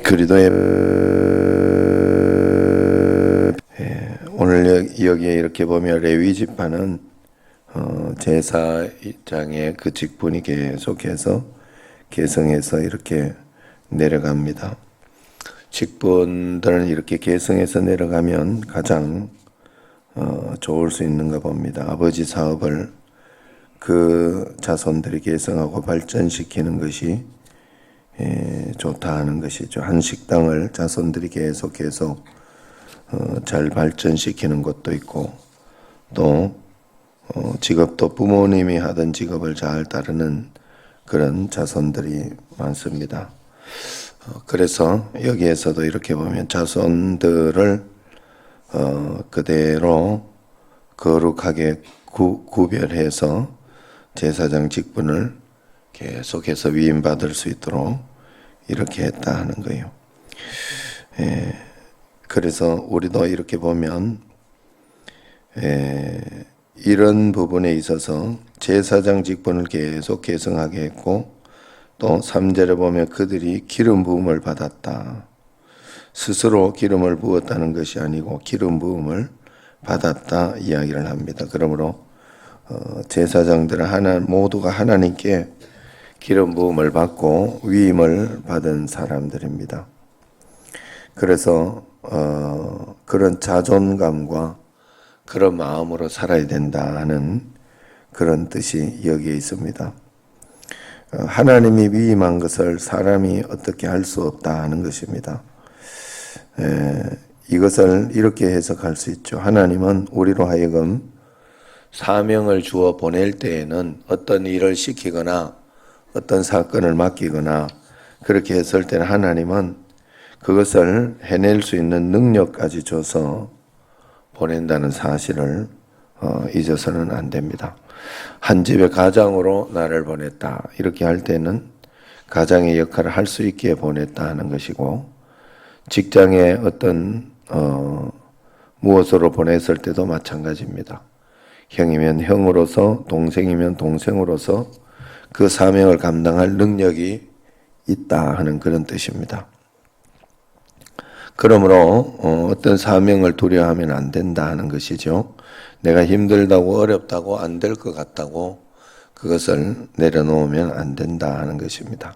그리도의 오늘 여기에 이렇게 보면 레위 지파는 제사장의 그 직분이 계속해서 계승해서 이렇게 내려갑니다. 직분들은 이렇게 계승해서 내려가면 가장 좋을 수 있는가 봅니다. 아버지 사업을 그 자손들이 계승하고 발전시키는 것이 좋다 하는 것이죠. 한 식당을 자손들이 계속 잘 발전시키는 것도 있고, 또 직업도 부모님이 하던 직업을 잘 따르는 그런 자손들이 많습니다. 그래서 여기에서도 이렇게 보면 자손들을 그대로 거룩하게 구별해서 제사장 직분을 계속해서 위임받을 수 있도록 이렇게 했다 하는 거예요. 그래서 우리도 이렇게 보면 이런 부분에 있어서 제사장 직분을 계속 계승하게 했고, 또 3절에 보면 그들이 기름 부음을 받았다. 스스로 기름을 부었다는 것이 아니고 기름 부음을 받았다 이야기를 합니다. 그러므로 제사장들은 모두가 하나님께 기름 부음을 받고 위임을 받은 사람들입니다. 그래서 그런 자존감과 그런 마음으로 살아야 된다 하는 그런 뜻이 여기에 있습니다. 하나님이 위임한 것을 사람이 어떻게 할 수 없다 하는 것입니다. 이것을 이렇게 해석할 수 있죠. 하나님은 우리로 하여금 사명을 주어 보낼 때에는 어떤 일을 시키거나 어떤 사건을 맡기거나 그렇게 했을 때는 하나님은 그것을 해낼 수 있는 능력까지 줘서 보낸다는 사실을 잊어서는 안 됩니다. 한 집의 가장으로 나를 보냈다 이렇게 할 때는 가장의 역할을 할 수 있게 보냈다 하는 것이고, 직장에 어떤 무엇으로 보냈을 때도 마찬가지입니다. 형이면 형으로서, 동생이면 동생으로서 그 사명을 감당할 능력이 있다 하는 그런 뜻입니다. 그러므로 어떤 사명을 두려워하면 안 된다 하는 것이죠. 내가 힘들다고 어렵다고 안 될 것 같다고 그것을 내려놓으면 안 된다 하는 것입니다.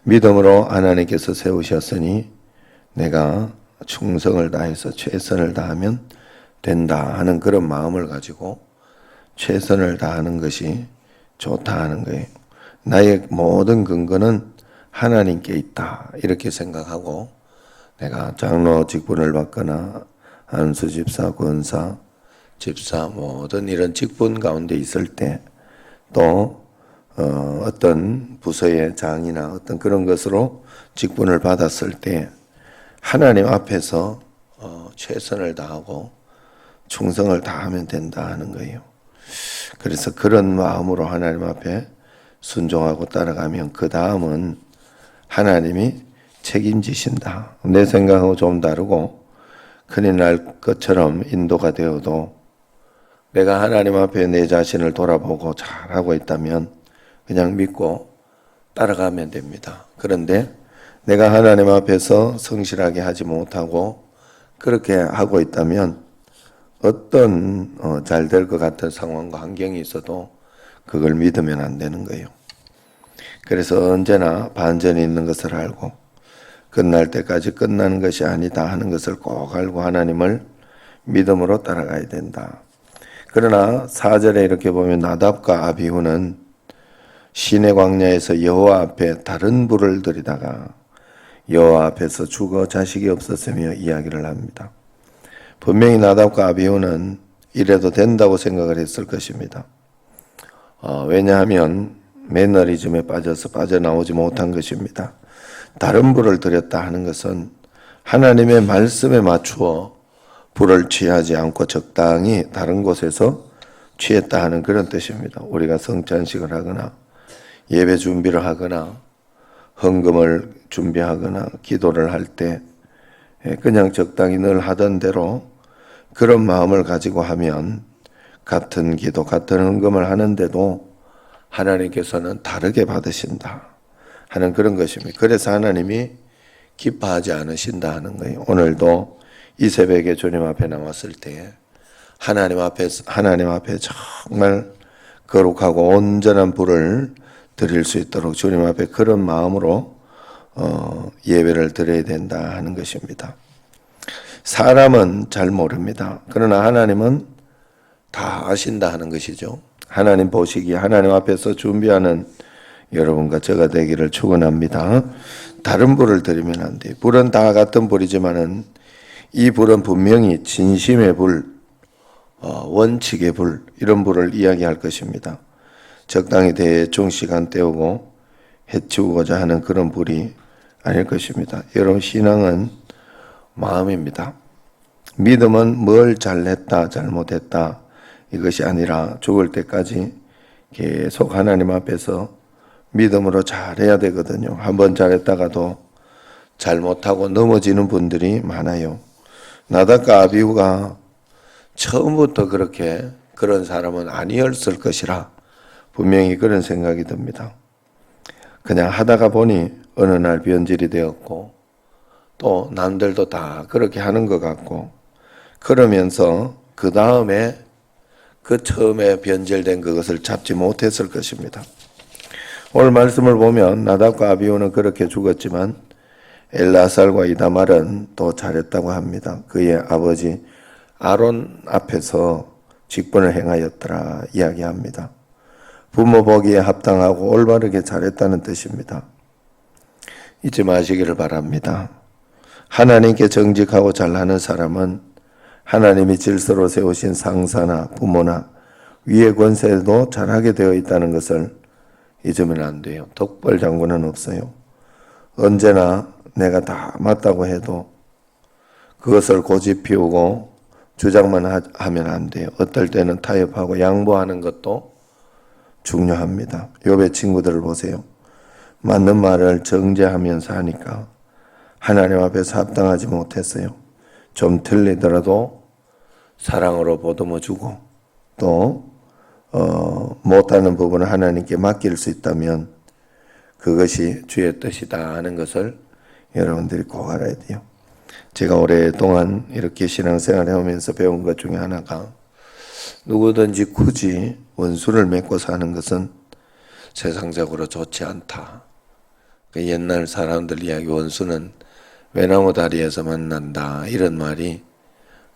믿음으로 하나님께서 세우셨으니 내가 충성을 다해서 최선을 다하면 된다 하는 그런 마음을 가지고 최선을 다하는 것이 좋다 하는 거예요. 나의 모든 근거는 하나님께 있다 이렇게 생각하고, 내가 장로 직분을 받거나 안수 집사, 권사, 집사 모든 이런 직분 가운데 있을 때, 또 어떤 부서의 장이나 어떤 그런 것으로 직분을 받았을 때 하나님 앞에서 최선을 다하고 충성을 다하면 된다 하는 거예요. 그래서 그런 마음으로 하나님 앞에 순종하고 따라가면 그 다음은 하나님이 책임지신다. 내 생각하고 좀 다르고 큰일 날 것처럼 인도가 되어도 내가 하나님 앞에 내 자신을 돌아보고 잘하고 있다면 그냥 믿고 따라가면 됩니다. 그런데 내가 하나님 앞에서 성실하게 하지 못하고 그렇게 하고 있다면 어떤 잘 될 것 같은 상황과 환경이 있어도 그걸 믿으면 안 되는 거예요. 그래서 언제나 반전이 있는 것을 알고 끝날 때까지 끝나는 것이 아니다 하는 것을 꼭 알고 하나님을 믿음으로 따라가야 된다. 그러나 4절에 이렇게 보면 나답과 아비후는 시내 광야에서 여호와 앞에 다른 불을 들이다가 여호와 앞에서 죽어 자식이 없었으며 이야기를 합니다. 분명히 나답과 아비후는 이래도 된다고 생각을 했을 것입니다. 왜냐하면 매너리즘에 빠져서 빠져나오지 못한 것입니다. 다른 불을 들였다 하는 것은 하나님의 말씀에 맞추어 불을 취하지 않고 적당히 다른 곳에서 취했다 하는 그런 뜻입니다. 우리가 성찬식을 하거나 예배 준비를 하거나 헌금을 준비하거나 기도를 할 때 그냥 적당히 늘 하던 대로 그런 마음을 가지고 하면 같은 기도, 같은 헌금을 하는데도 하나님께서는 다르게 받으신다 하는 그런 것입니다. 그래서 하나님이 기뻐하지 않으신다 하는 거예요. 오늘도 이 새벽에 주님 앞에 나왔을 때 하나님 앞에 정말 거룩하고 온전한 불을 드릴 수 있도록 주님 앞에 그런 마음으로 예배를 드려야 된다 하는 것입니다. 사람은 잘 모릅니다. 그러나 하나님은 다 아신다 하는 것이죠. 하나님 보시기에 하나님 앞에서 준비하는 여러분과 저가 되기를 축원합니다. 다른 불을 드리면 안 돼요. 불은 다 같은 불이지만은 이 불은 분명히 진심의 불, 원칙의 불, 이런 불을 이야기할 것입니다. 적당히 대충 시간 때우고 해치우고자 하는 그런 불이 아닐 것입니다. 여러분, 신앙은 마음입니다. 믿음은 뭘 잘했다, 잘못했다 이것이 아니라 죽을 때까지 계속 하나님 앞에서 믿음으로 잘해야 되거든요. 한번 잘했다가도 잘못하고 넘어지는 분들이 많아요. 나답과 아비후가 처음부터 그런 사람은 아니었을 것이라 분명히 그런 생각이 듭니다. 그냥 하다가 보니 어느 날 변질이 되었고 또 남들도 다 그렇게 하는 것 같고 그러면서 그 다음에 그 처음에 변질된 그것을 잡지 못했을 것입니다. 오늘 말씀을 보면 나답과 아비후는 그렇게 죽었지만 엘라살과 이다말은 또 잘했다고 합니다. 그의 아버지 아론 앞에서 직분을 행하였더라 이야기합니다. 부모 보기에 합당하고 올바르게 잘했다는 뜻입니다. 잊지 마시기를 바랍니다. 하나님께 정직하고 잘하는 사람은 하나님이 질서로 세우신 상사나 부모나 위의 권세도 잘하게 되어 있다는 것을 잊으면 안 돼요. 덕벌 장군은 없어요. 언제나 내가 다 맞다고 해도 그것을 고집 피우고 주장만 하면 안 돼요. 어떨 때는 타협하고 양보하는 것도 중요합니다. 욥의 친구들을 보세요. 맞는 말을 정죄하면서 하니까 하나님 앞에서 합당하지 못했어요. 좀 틀리더라도 사랑으로 보듬어주고 또 못하는 부분을 하나님께 맡길 수 있다면 그것이 주의 뜻이다 하는 것을 여러분들이 꼭 알아야 돼요. 제가 오랫동안 이렇게 신앙생활을 하면서 배운 것 중에 하나가 누구든지 굳이 원수를 맺고 사는 것은 세상적으로 좋지 않다. 옛날 사람들 이야기 원수는 외나무 다리에서 만난다 이런 말이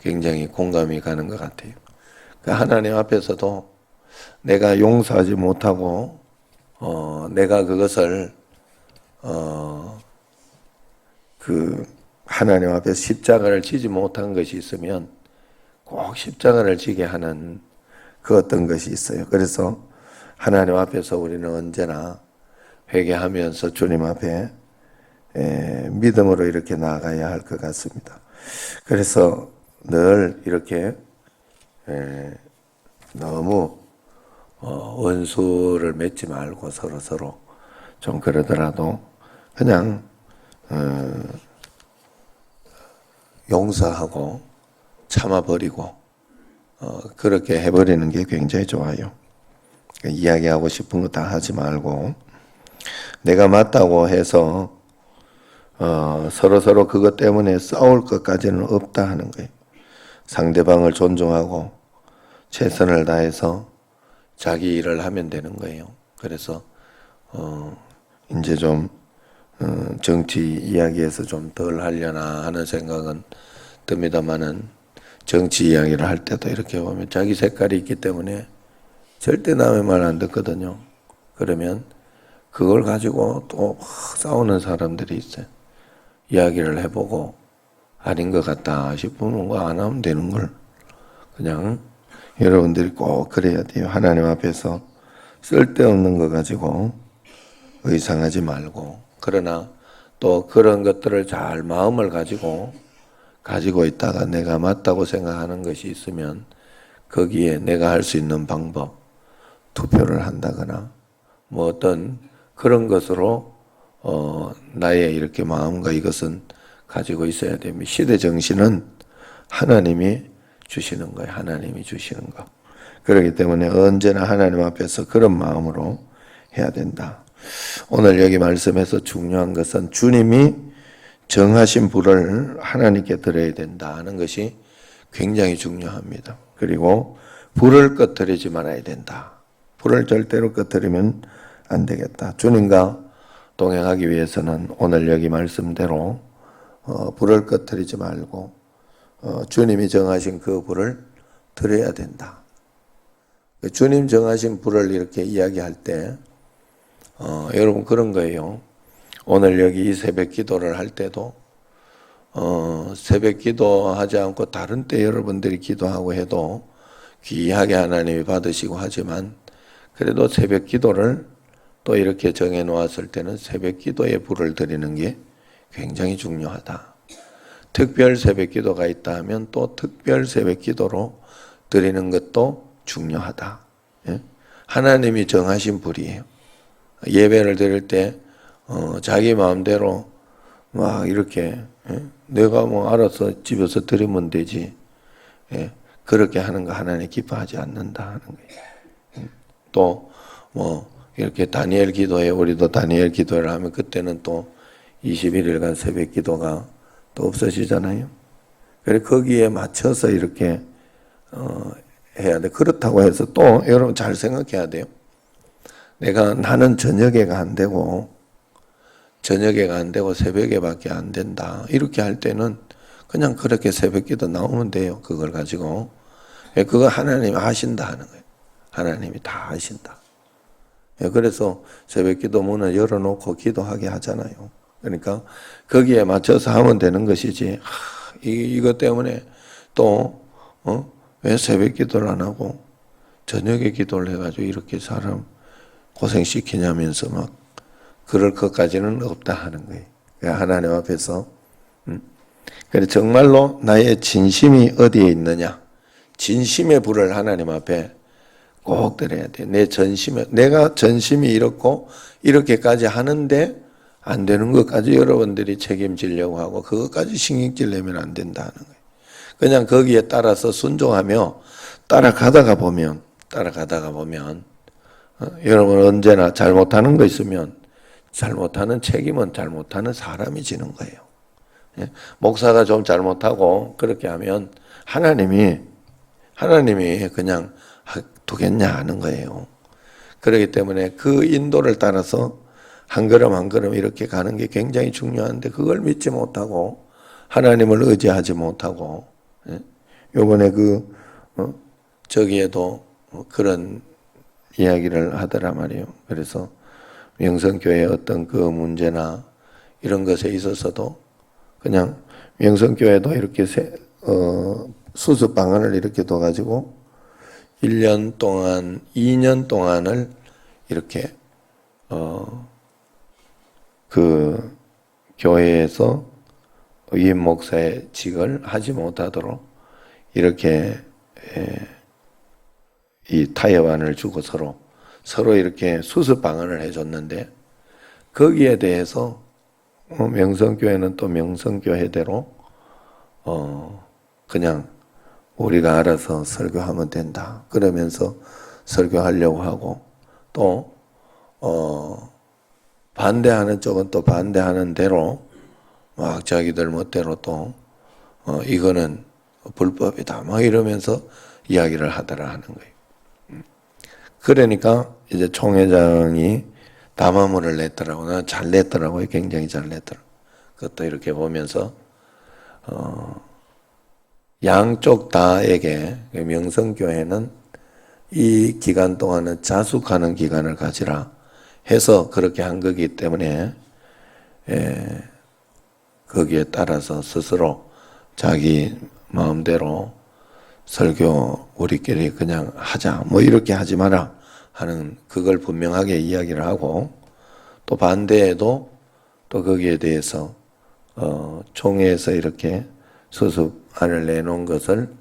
굉장히 공감이 가는 것 같아요. 하나님 앞에서도 내가 용서하지 못하고 내가 그것을 하나님 앞에 십자가를 지지 못한 것이 있으면 꼭 십자가를 지게 하는 그 어떤 것이 있어요. 그래서 하나님 앞에서 우리는 언제나 회개하면서 주님 앞에 믿음으로 이렇게 나아가야 할 것 같습니다. 그래서 늘 이렇게 너무 원수를 맺지 말고 서로 좀 그러더라도 그냥 용서하고 참아버리고 그렇게 해버리는 게 굉장히 좋아요. 이야기하고 싶은 거 다 하지 말고 내가 맞다고 해서 서로 그것 때문에 싸울 것까지는 없다 하는 거예요. 상대방을 존중하고 최선을 다해서 자기 일을 하면 되는 거예요. 그래서 이제 좀 정치 이야기에서 좀 덜 하려나 하는 생각은 듭니다만은 정치 이야기를 할 때도 이렇게 보면 자기 색깔이 있기 때문에 절대 남의 말 안 듣거든요. 그러면 그걸 가지고 또 싸우는 사람들이 있어요. 이야기를 해보고 아닌 것 같다 싶으면 뭐 안 하면 되는 걸 그냥 여러분들이 꼭 그래야 돼요. 하나님 앞에서 쓸데없는 거 가지고 의상하지 말고 그러나 또 그런 것들을 잘 마음을 가지고 있다가 내가 맞다고 생각하는 것이 있으면 거기에 내가 할 수 있는 방법 투표를 한다거나 뭐 어떤 그런 것으로 나의 이렇게 마음과 이것은 가지고 있어야 됩니다. 시대 정신은 하나님이 주시는 거예요. 하나님이 주시는 거. 그렇기 때문에 언제나 하나님 앞에서 그런 마음으로 해야 된다. 오늘 여기 말씀에서 중요한 것은 주님이 정하신 불을 하나님께 드려야 된다는 것이 굉장히 중요합니다. 그리고 불을 꺼뜨리지 말아야 된다. 불을 절대로 꺼뜨리면 안 되겠다. 주님과 동행하기 위해서는 오늘 여기 말씀대로 불을 꺼뜨리지 말고 주님이 정하신 그 불을 드려야 된다. 주님 정하신 불을 이렇게 이야기할 때 여러분 그런 거예요. 오늘 여기 이 새벽 기도를 할 때도 새벽 기도하지 않고 다른 때 여러분들이 기도하고 해도 귀하게 하나님이 받으시고 하지만 그래도 새벽 기도를 또 이렇게 정해 놓았을 때는 새벽 기도에 불을 드리는 게 굉장히 중요하다. 특별 새벽 기도가 있다 하면 또 특별 새벽 기도로 드리는 것도 중요하다. 예? 하나님이 정하신 불이에요. 예배를 드릴 때 자기 마음대로 막 이렇게 내가 뭐 알아서 집에서 드리면 되지. 그렇게 하는 거 하나님 기뻐하지 않는다 하는 거예요. 또 뭐 이렇게 다니엘 기도에 우리도 다니엘 기도를 하면 그때는 또 21일간 새벽 기도가 또 없어지잖아요. 그래 거기에 맞춰서 이렇게 해야 돼. 그렇다고 해서 또 여러분 잘 생각해야 돼요. 나는 저녁에가 안 되고 새벽에밖에 안 된다. 이렇게 할 때는 그냥 그렇게 새벽기도 나오면 돼요. 그걸 가지고. 그거 하나님이 하신다 하는 거예요. 하나님이 다 하신다. 그래서 새벽기도 문을 열어놓고 기도하게 하잖아요. 그러니까 거기에 맞춰서 하면 되는 것이지. 이것 때문에 또 왜 새벽기도를 안 하고 저녁에 기도를 해가지고 이렇게 사람 고생시키냐면서 막 그럴 것까지는 없다 하는 거예요. 하나님 앞에서 그래 정말로 나의 진심이 어디에 있느냐? 진심의 불을 하나님 앞에 꼭 드려야 돼. 내가 전심이 이렇고 이렇게까지 하는데 안 되는 것까지 여러분들이 책임지려고 하고 그것까지 신경질 내면 안 된다는 거예요. 그냥 거기에 따라서 순종하며 따라가다가 보면 여러분 언제나 잘못하는 거 있으면 잘못하는 책임은 잘못하는 사람이 지는 거예요. 목사가 좀 잘못하고 그렇게 하면 하나님이 그냥 두겠냐 하는 거예요. 그렇기 때문에 그 인도를 따라서 한 걸음 한 걸음 이렇게 가는 게 굉장히 중요한데 그걸 믿지 못하고 하나님을 의지하지 못하고 요번에 저기에도 그런 이야기를 하더라 말이에요. 그래서 명성교회 어떤 그 문제나 이런 것에 있어서도 그냥 명성교회도 이렇게 수습 방안을 이렇게 둬가지고 1년 동안, 2년 동안을 이렇게 그 교회에서 위임 목사의 직을 하지 못하도록 이렇게 이 타협안을 주고 서로 이렇게 수습 방안을 해줬는데 거기에 대해서 명성교회는 또 명성교회대로 그냥 우리가 알아서 설교하면 된다. 그러면서 설교하려고 하고 또 반대하는 쪽은 또 반대하는 대로 막 자기들 멋대로 또 이거는 불법이다. 막 이러면서 이야기를 하더라 하는 거예요. 그러니까 이제 총회장이 담화문을 냈더라고. 나 잘 냈더라고요. 굉장히 잘 냈더라고. 그것도 이렇게 보면서 양쪽 다에게 명성교회는 이 기간 동안은 자숙하는 기간을 가지라 해서 그렇게 한 거기 때문에 거기에 따라서 스스로 자기 마음대로 설교 우리끼리 그냥 하자 뭐 이렇게 하지 마라 하는 그걸 분명하게 이야기를 하고 또 반대에도 또 거기에 대해서 총회에서 이렇게 수습안을 내놓은 것을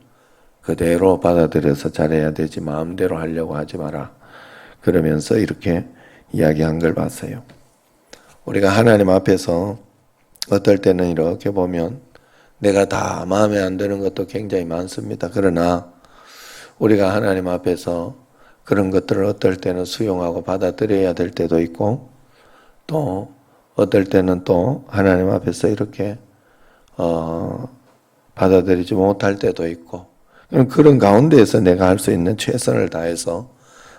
그대로 받아들여서 잘해야 되지 마음대로 하려고 하지 마라 그러면서 이렇게 이야기한 걸 봤어요. 우리가 하나님 앞에서 어떨 때는 이렇게 보면 내가 다 마음에 안 드는 것도 굉장히 많습니다. 그러나 우리가 하나님 앞에서 그런 것들을 어떨 때는 수용하고 받아들여야 될 때도 있고 또 어떨 때는 또 하나님 앞에서 이렇게 받아들이지 못할 때도 있고, 그런 가운데에서 내가 할 수 있는 최선을 다해서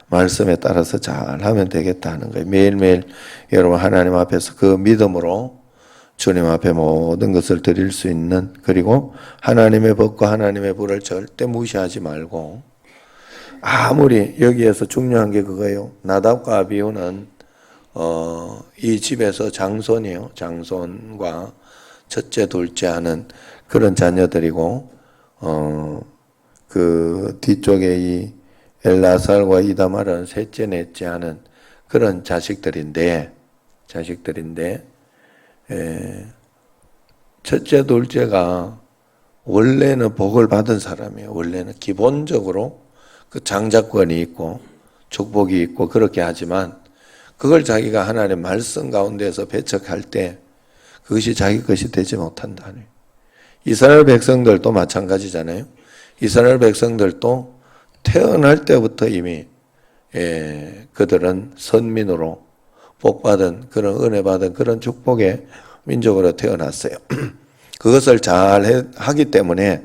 말씀에 따라서 잘하면 되겠다는 거예요. 매일매일 여러분 하나님 앞에서 그 믿음으로 주님 앞에 모든 것을 드릴 수 있는, 그리고 하나님의 법과 하나님의 불을 절대 무시하지 말고, 아무리 여기에서 중요한 게 그거예요. 나답과 아비후는 이 집에서 장손이에요. 장손과 첫째, 둘째 하는 그런 자녀들이고, 그 뒤쪽에 이 엘라살과 이다말은 셋째, 넷째 하는 그런 자식들인데, 첫째, 둘째가 원래는 복을 받은 사람이에요. 원래는 기본적으로 그 장자권이 있고 축복이 있고 그렇게 하지만, 그걸 자기가 하나님의 말씀 가운데서 배척할 때 그것이 자기 것이 되지 못한다는. 이스라엘 백성들도 마찬가지잖아요. 이스라엘 백성들도 태어날 때부터 이미 그들은 선민으로 복받은 그런 은혜받은 그런 축복의 민족으로 태어났어요. 그것을 잘 했기 때문에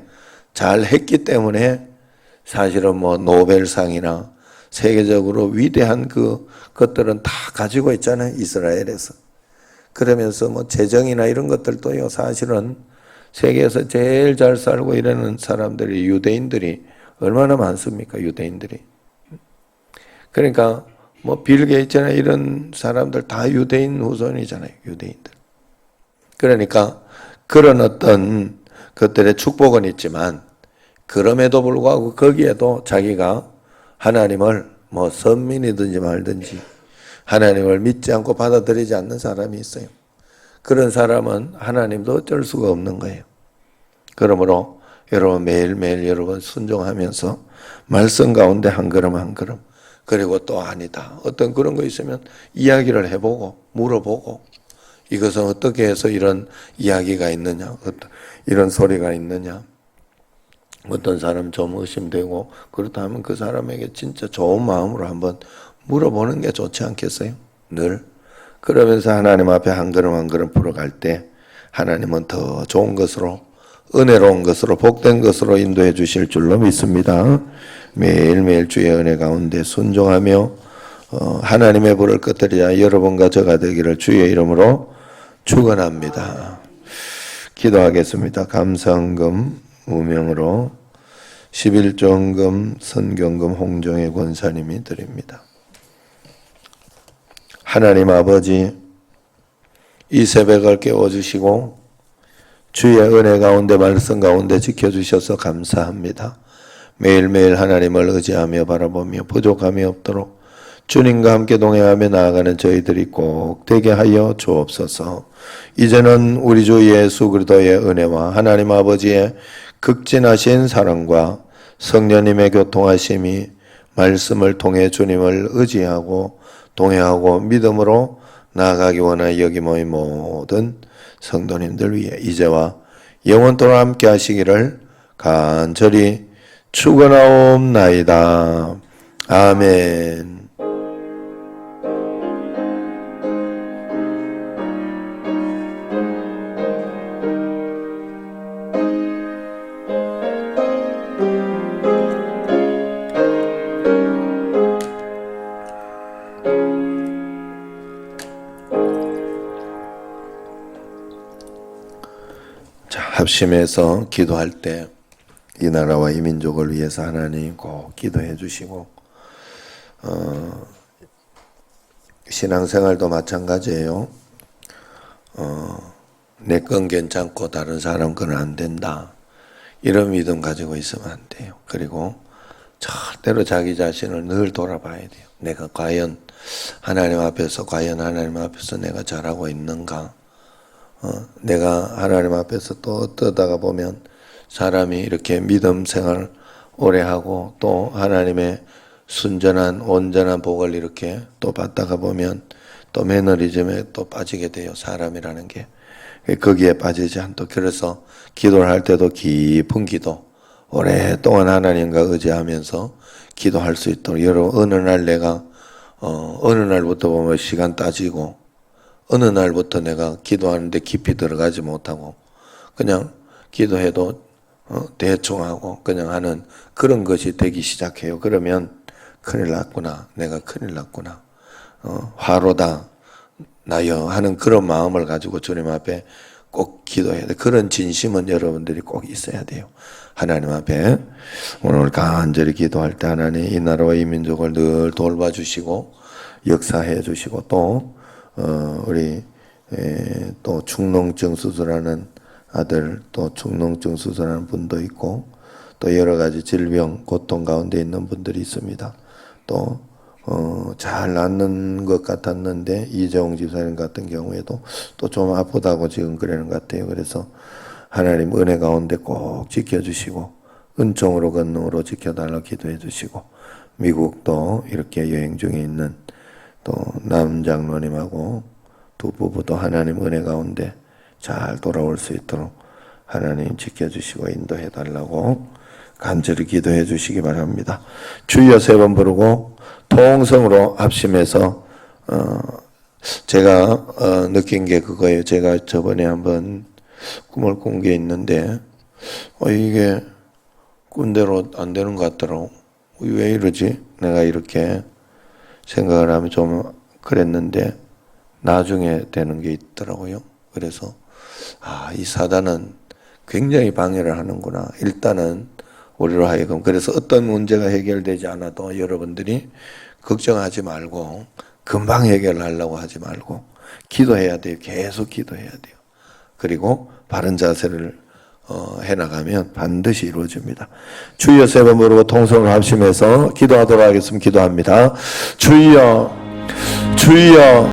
사실은 뭐 노벨상이나 세계적으로 위대한 그것들은 다 가지고 있잖아요. 이스라엘에서. 그러면서 뭐 재정이나 이런 것들도요, 사실은 세계에서 제일 잘 살고 이러는 사람들이 유대인들이 얼마나 많습니까? 유대인들이. 그러니까 뭐 빌 게이츠나 이런 사람들 다 유대인 후손이잖아요. 유대인들. 그러니까 그런 어떤 것들의 축복은 있지만, 그럼에도 불구하고 거기에도 자기가 하나님을 뭐 선민이든지 말든지 하나님을 믿지 않고 받아들이지 않는 사람이 있어요. 그런 사람은 하나님도 어쩔 수가 없는 거예요. 그러므로 여러분 매일매일 여러분 순종하면서 말씀 가운데 한 걸음 한 걸음, 그리고 또 아니다, 어떤 그런 거 있으면 이야기를 해보고 물어보고, 이것은 어떻게 해서 이런 이야기가 있느냐, 이런 소리가 있느냐, 어떤 사람 좀 의심되고 그렇다면 그 사람에게 진짜 좋은 마음으로 한번 물어보는 게 좋지 않겠어요? 늘. 그러면서 하나님 앞에 한 걸음 한 걸음 풀어갈 때 하나님은 더 좋은 것으로, 은혜로운 것으로, 복된 것으로 인도해 주실 줄로 믿습니다. 매일매일 주의 은혜 가운데 순종하며 하나님의 불을 꺼뜨리자 여러분과 저가 되기를 주의 이름으로 축원합니다. 기도하겠습니다. 감사헌금 무명으로 11조헌금 선경금 홍종의 권사님이 드립니다. 하나님 아버지, 이 새벽을 깨워주시고 주의 은혜 가운데 말씀 가운데 지켜주셔서 감사합니다. 매일매일 하나님을 의지하며 바라보며 부족함이 없도록 주님과 함께 동행하며 나아가는 저희들이 꼭 되게 하여 주옵소서. 이제는 우리 주 예수 그리스도의 은혜와 하나님 아버지의 극진하신 사랑과 성령님의 교통하심이 말씀을 통해 주님을 의지하고 동행하고 믿음으로 나아가기 원하여 여기 모인 모든 성도님들 위해 이제와 영원토록 함께 하시기를 간절히 축원하옵나이다. 아멘. 합심해서 기도할 때 이 나라와 이 민족을 위해서 하나님 꼭 기도해 주시고, 신앙생활도 마찬가지예요. 내 건 괜찮고 다른 사람 건 안 된다, 이런 믿음 가지고 있으면 안 돼요. 그리고 절대로 자기 자신을 늘 돌아봐야 돼요. 내가 과연 하나님 앞에서 내가 잘하고 있는가? 내가 하나님 앞에서 또 떠다가 보면 사람이 이렇게 믿음 생활 오래 하고 또 하나님의 순전한 온전한 복을 이렇게 또 받다가 보면 또 매너리즘에 또 빠지게 돼요. 사람이라는 게. 거기에 빠지지 않도록. 그래서 기도를 할 때도 깊은 기도, 오랫동안 하나님과 의지하면서 기도할 수 있도록. 여러분, 어느 날 내가 어느 날부터 보면 시간 따지고 어느 날부터 내가 기도하는데 깊이 들어가지 못하고 그냥 기도해도 대충 하고 그냥 하는 그런 것이 되기 시작해요. 그러면 큰일 났구나. 내가 큰일 났구나. 화로다. 나여 하는 그런 마음을 가지고 주님 앞에 꼭 기도해야 돼. 그런 진심은 여러분들이 꼭 있어야 돼요. 하나님 앞에 오늘 간절히 기도할 때 하나님 이 나라와 이 민족을 늘 돌봐주시고 역사해 주시고 또 우리 또 축농증 수술하는 아들 또 축농증 수술하는 분도 있고 또 여러 가지 질병 고통 가운데 있는 분들이 있습니다. 또 잘 낫는 것 같았는데 이재홍 집사님 같은 경우에도 또 좀 아프다고 지금 그러는 것 같아요. 그래서 하나님 은혜 가운데 꼭 지켜주시고 은총으로 권능으로 지켜달라 기도해 주시고 미국도 이렇게 여행 중에 있는 또 남 장로님하고 두 부부도 하나님 은혜 가운데 잘 돌아올 수 있도록 하나님 지켜주시고 인도해 달라고 간절히 기도해 주시기 바랍니다. 주여 3번 부르고 통성으로 합심해서 제가 느낀 게 그거예요. 제가 저번에 한번 꿈을 꾼 게 있는데 이게 꿈대로 안 되는 것 같더라고. 왜 이러지? 내가 이렇게 생각을 하면 좀 그랬는데 나중에 되는 게 있더라고요. 그래서 이 사단은 굉장히 방해를 하는구나. 일단은 우리로 하여금 그래서 어떤 문제가 해결되지 않아도 여러분들이 걱정하지 말고 금방 해결하려고 하지 말고 기도해야 돼요. 계속 기도해야 돼요. 그리고 바른 자세를 해나가면 반드시 이루어집니다. 주여 3번 부르고 통성을 합심해서 기도하도록 하겠습니다. 기도합니다. 주여 주여